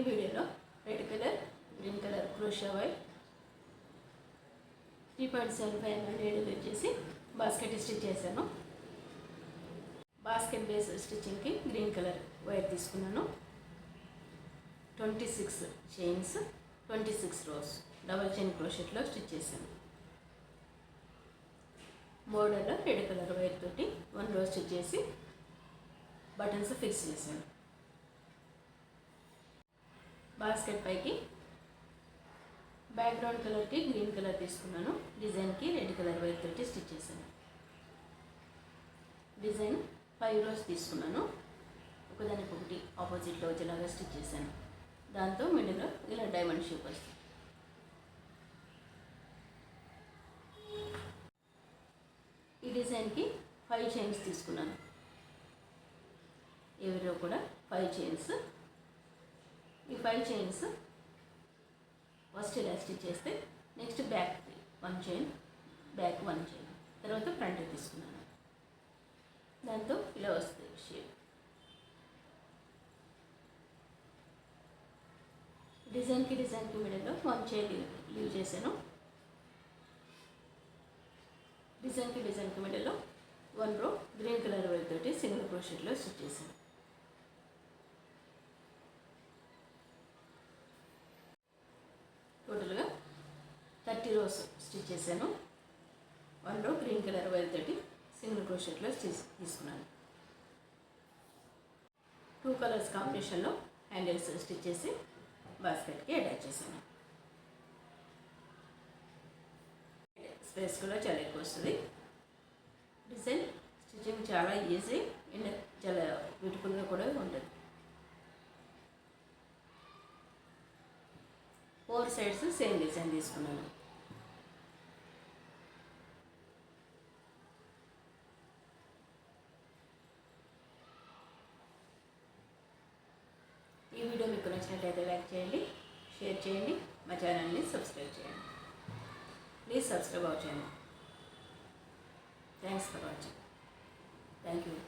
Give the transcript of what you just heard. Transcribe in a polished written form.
ఈ వీడియోలో red colour green colour crochet white 3.75 mm needle వచ్చేసి బాస్కెట్ స్టిచ్ చేశాను. బాస్కెట్ బేస్ స్టిచ్చింగ్కి గ్రీన్ కలర్ వైర్ తీసుకున్నాను. 26 చైన్స్ 26 రోస్ డబల్ చైన్ క్రోషెట్లో స్టిచ్ చేశాను. బోర్డర్లో రెడ్ కలర్ వైర్ తోటి 1 రో స్టిచ్ చేసి బటన్స్ ఫిక్స్ చేశాను. బాస్కెట్ పైకి బ్యాక్గ్రౌండ్ కలర్కి గ్రీన్ కలర్ తీసుకున్నాను. డిజైన్కి రెడ్ కలర్ వైర్ తోటి స్టిచ్ చేశాను. డిజైన్ 5 రోస్ తీసుకున్నాను. ఒకదానికొకటి ఆపోజిట్లో వచ్చేలాగా స్టిచ్ చేశాను. దాంతో మిడిల్లో ఇలా డైమండ్ షేప్ వస్తుంది. ఈ డిజైన్కి 5 చైన్స్ తీసుకున్నాను. ఎవరో కూడా 5 చైన్స్. ఈ 5 చైన్స్ ఫస్ట్ ఇలా స్టిచ్ చేస్తే next back 1 chain, back 1 chain, తర్వాత ఫ్రంట్ తీసుకున్నాను. దాంతో ఇలా వస్తుంది షేప్. డిజైన్కి మిడిల్లో 1 చైన్ లీవ్ చేశాను. డిజైన్కి మిడిల్లో 1 రో గ్రీన్ కలర్ వైర్ తోటి సింగిల్ క్రోషెట్లో స్టిచ్ చేశాను. టోటల్గా 30 రోస్ స్టిచ్ చేశాను. 1 రో గ్రీన్ కలర్ వైర్ తోటి సింగిల్ క్రోషెట్లో స్టిచ్ తీసుకున్నాను. 2 కలర్స్ కాంబినేషన్లో హ్యాండిల్స్ స్టిచ్ చేసి బాస్కెట్కి అటాచ్ చేశాను. స్పేస్ కూడా చాలా ఎక్కువ వస్తుంది. డిజైన్ స్టిచ్చింగ్ చాలా ఈజీ అండ్ చాలా బ్యూటిఫుల్గా కూడా ఉంటుంది. 4 సైడ్స్ సేమ్ డిజైన్ తీసుకున్నాను. ఈ వీడియో మీకు నచ్చినట్లయితే లైక్ చేయండి, షేర్ చేయండి, మా ఛానల్ని సబ్స్క్రైబ్ చేయండి. Please subscribe our channel. Thanks for watching. Thank you.